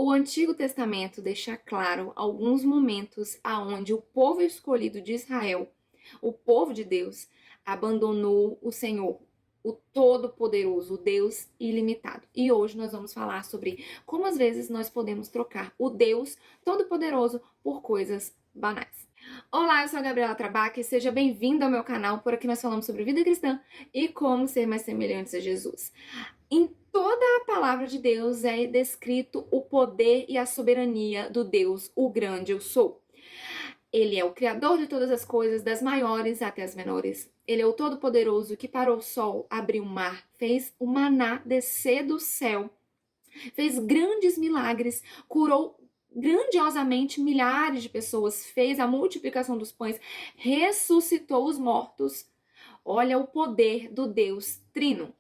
O Antigo Testamento deixa claro alguns momentos aonde o povo escolhido de Israel, o povo de Deus, abandonou o Senhor, o Todo-Poderoso, o Deus ilimitado. E hoje nós vamos falar sobre como às vezes nós podemos trocar o Deus Todo-Poderoso por coisas banais. Olá, eu sou a Gabriela Trabaque e seja bem-vindo ao meu canal. Por aqui nós falamos sobre vida cristã e como ser mais semelhantes a Jesus. Em toda a palavra de Deus é descrito o poder e a soberania do Deus, o grande eu sou. Ele é o criador de todas as coisas, das maiores até as menores. Ele é o todo-poderoso que parou o sol, abriu o mar, fez o maná descer do céu, fez grandes milagres, curou grandiosamente milhares de pessoas, fez a multiplicação dos pães, ressuscitou os mortos. Olha o poder do Deus Trino.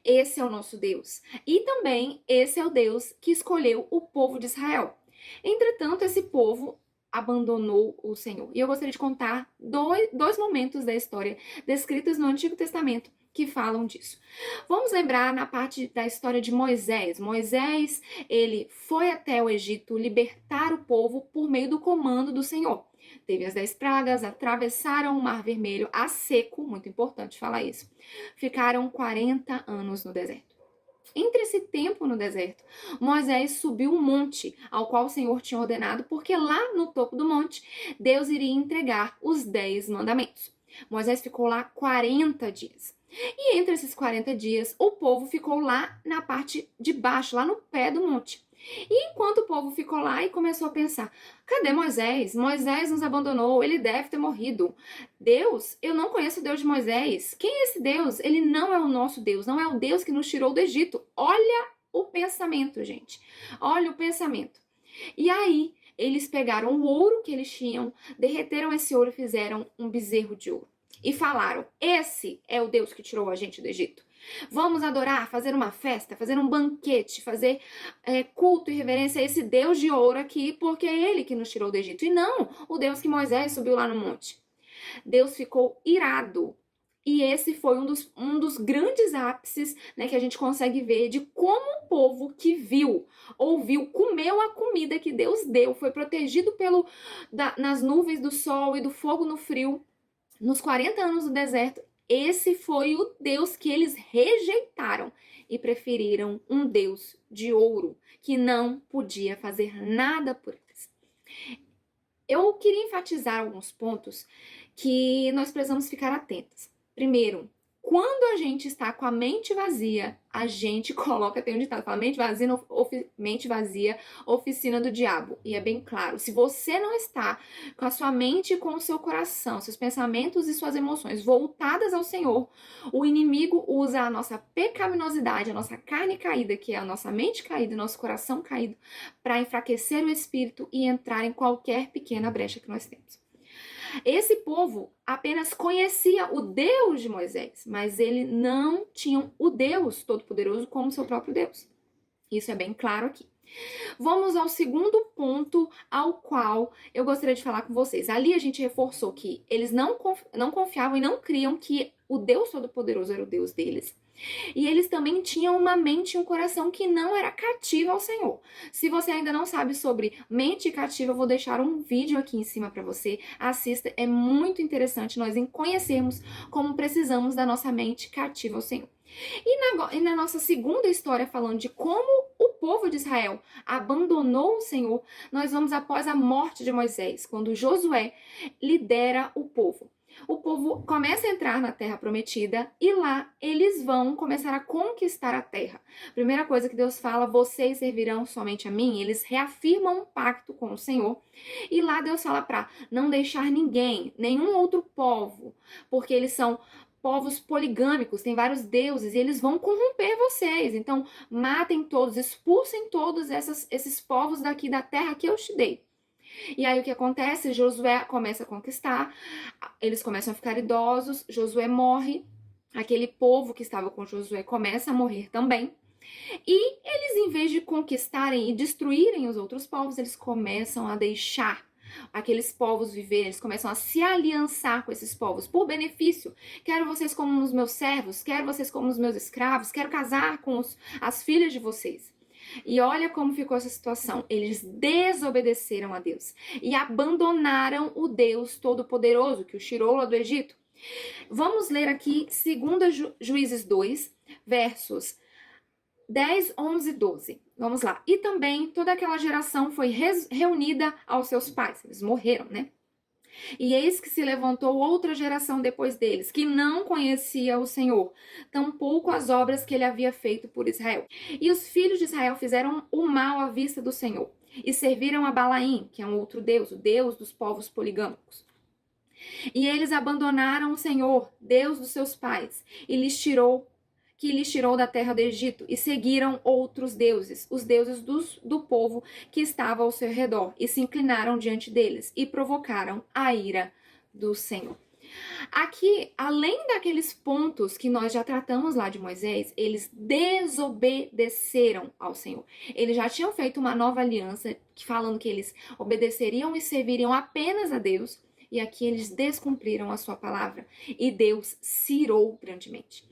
Esse é o nosso Deus. E também esse é o Deus que escolheu o povo de Israel. Entretanto, esse povo abandonou o Senhor. E eu gostaria de contar dois momentos da história descritos no Antigo Testamento que falam disso. Vamos lembrar na parte da história de Moisés. Moisés, ele foi até o Egito libertar o povo por meio do comando do Senhor. Teve as 10 pragas, atravessaram o Mar Vermelho a seco, muito importante falar isso. Ficaram 40 anos no deserto. Entre esse tempo no deserto, Moisés subiu um monte ao qual o Senhor tinha ordenado, porque lá no topo do monte, Deus iria entregar os 10 mandamentos. Moisés ficou lá 40 dias. E entre esses 40 dias, o povo ficou lá na parte de baixo, lá no pé do monte. E enquanto o povo ficou lá e começou a pensar, cadê Moisés? Moisés nos abandonou, ele deve ter morrido. Deus, eu não conheço o Deus de Moisés. Quem é esse Deus? Ele não é o nosso Deus, não é o Deus que nos tirou do Egito. Olha o pensamento, gente. Olha o pensamento. E aí, eles pegaram o ouro que eles tinham, derreteram esse ouro e fizeram um bezerro de ouro. E falaram, esse é o Deus que tirou a gente do Egito. Vamos adorar, fazer uma festa, fazer um banquete, fazer culto e reverência a esse Deus de ouro aqui, porque é ele que nos tirou do Egito. E não o Deus que Moisés subiu lá no monte. Deus ficou irado. E esse foi um dos grandes ápices, né, que a gente consegue ver de como o povo que viu, ouviu, comeu a comida que Deus deu, foi protegido nas nuvens do sol e do fogo no frio, nos 40 anos do deserto. Esse foi o Deus que eles rejeitaram e preferiram um Deus de ouro que não podia fazer nada por eles. Eu queria enfatizar alguns pontos que nós precisamos ficar atentas. Primeiro, quando a gente está com a mente vazia, a gente coloca, tem um ditado, fala, mente vazia, oficina do diabo. E é bem claro, se você não está com a sua mente e com o seu coração, seus pensamentos e suas emoções voltadas ao Senhor, o inimigo usa a nossa pecaminosidade, a nossa carne caída, que é a nossa mente caída, nosso coração caído, para enfraquecer o espírito e entrar em qualquer pequena brecha que nós temos. Esse povo apenas conhecia o Deus de Moisés, mas ele não tinha o Deus Todo-Poderoso como seu próprio Deus. Isso é bem claro aqui. Vamos ao segundo ponto ao qual eu gostaria de falar com vocês. Ali a gente reforçou que eles não confiavam e não criam que o Deus Todo-Poderoso era o Deus deles. E eles também tinham uma mente e um coração que não era cativo ao Senhor. Se você ainda não sabe sobre mente cativa, eu vou deixar um vídeo aqui em cima para você. Assista, é muito interessante nós conhecermos como precisamos da nossa mente cativa ao Senhor. E na nossa segunda história, falando de como o povo de Israel abandonou o Senhor, nós vamos após a morte de Moisés, quando Josué lidera o povo. O povo começa a entrar na terra prometida e lá eles vão começar a conquistar a terra. Primeira coisa que Deus fala, vocês servirão somente a mim. Eles reafirmam um pacto com o Senhor. E lá Deus fala para não deixar ninguém, nenhum outro povo, porque eles são povos poligâmicos, tem vários deuses e eles vão corromper vocês. Então matem todos, expulsem todos esses povos daqui da terra que eu te dei. E aí o que acontece? Josué começa a conquistar, eles começam a ficar idosos, Josué morre, aquele povo que estava com Josué começa a morrer também. E eles, em vez de conquistarem e destruírem os outros povos, eles começam a deixar aqueles povos viverem, eles começam a se aliançar com esses povos por benefício. Quero vocês como os meus servos, quero vocês como os meus escravos, quero casar com as filhas de vocês. E olha como ficou essa situação. Eles desobedeceram a Deus e abandonaram o Deus Todo-Poderoso que os tirou lá do Egito. Vamos ler aqui 2 Juízes 2, versos 10, 11 e 12. Vamos lá. E também toda aquela geração foi reunida aos seus pais. Eles morreram, né? E eis que se levantou outra geração depois deles, que não conhecia o Senhor, tampouco as obras que ele havia feito por Israel. E os filhos de Israel fizeram o mal à vista do Senhor, e serviram a Balaim, que é um outro deus, o deus dos povos poligâmicos. E eles abandonaram o Senhor, Deus dos seus pais, e lhes tirou da terra do Egito, e seguiram outros deuses, os deuses do povo que estava ao seu redor, e se inclinaram diante deles, e provocaram a ira do Senhor. Aqui, além daqueles pontos que nós já tratamos lá de Moisés, eles desobedeceram ao Senhor. Eles já tinham feito uma nova aliança, falando que eles obedeceriam e serviriam apenas a Deus, e aqui eles descumpriram a sua palavra, e Deus se irou grandemente.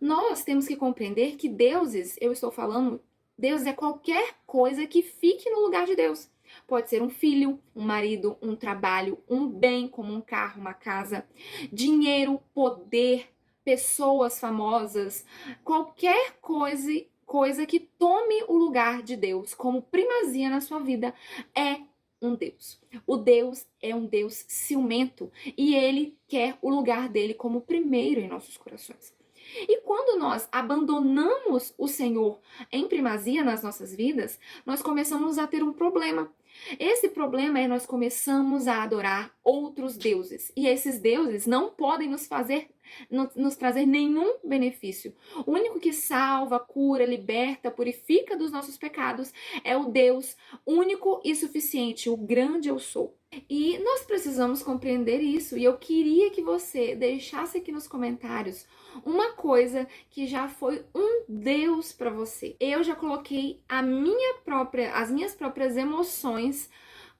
Nós temos que compreender que deuses, eu estou falando, Deus é qualquer coisa que fique no lugar de Deus. Pode ser um filho, um marido, um trabalho, um bem como um carro, uma casa, dinheiro, poder, pessoas famosas, qualquer coisa que tome o lugar de Deus como primazia na sua vida é um Deus. O Deus é um Deus ciumento e ele quer o lugar dele como primeiro em nossos corações. E quando nós abandonamos o Senhor em primazia nas nossas vidas, nós começamos a ter um problema. Esse problema é nós começamos a adorar outros deuses. E esses deuses não podem nos trazer nenhum benefício. O único que salva, cura, liberta, purifica dos nossos pecados é o Deus único e suficiente, o grande eu sou. E nós precisamos compreender isso. E eu queria que você deixasse aqui nos comentários uma coisa que já foi um Deus para você. Eu já coloquei as minhas próprias emoções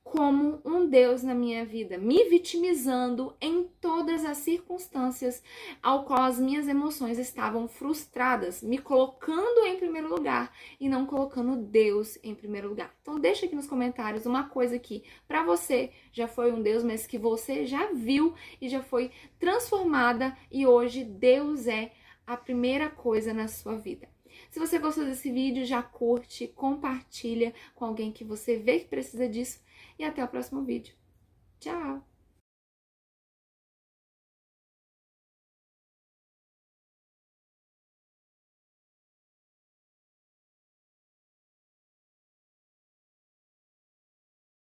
como um Deus na minha vida, me vitimizando em todas as circunstâncias ao qual as minhas emoções estavam frustradas, me colocando em primeiro lugar e não colocando Deus em primeiro lugar. Então deixa aqui nos comentários uma coisa que para você já foi um Deus, mas que você já viu e já foi transformada e hoje Deus é a primeira coisa na sua vida. Se você gostou desse vídeo, já curte, compartilha com alguém que você vê que precisa disso. E até o próximo vídeo. Tchau!